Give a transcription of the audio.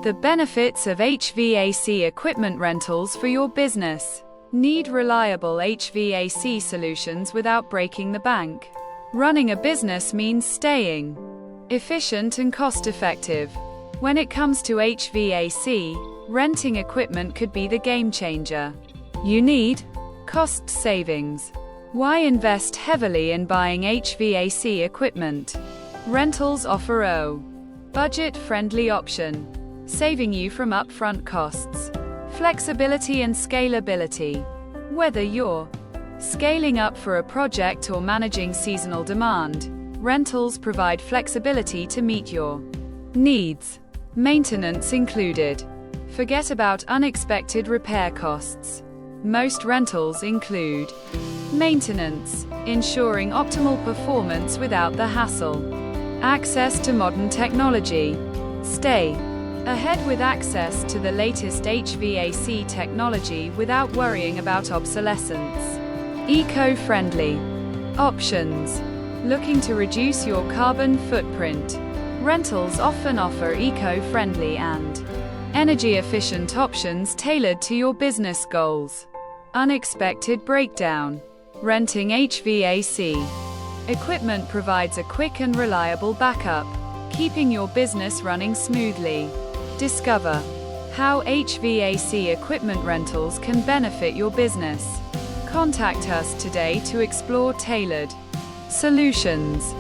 The benefits of HVAC equipment rentals for your business. Need reliable HVAC solutions without breaking the bank. Running a business means staying efficient and cost-effective. When it comes to HVAC, renting equipment could be the game changer. You need cost savings. Why invest heavily in buying HVAC equipment? Rentals offer a budget-friendly option, saving you from upfront costs. Flexibility and scalability. Whether you're scaling up for a project or managing seasonal demand, rentals provide flexibility to meet your needs. Maintenance included. Forget about unexpected repair costs. Most rentals include maintenance, ensuring optimal performance without the hassle. Access to modern technology. Stay ahead with access to the latest HVAC technology without worrying about obsolescence. Eco-friendly options. Looking to reduce your carbon footprint? Rentals often offer eco-friendly and energy-efficient options tailored to your business goals. Unexpected breakdown. Renting HVAC equipment provides a quick and reliable backup, keeping your business running smoothly. Discover how HVAC equipment rentals can benefit your business. Contact us today to explore tailored solutions.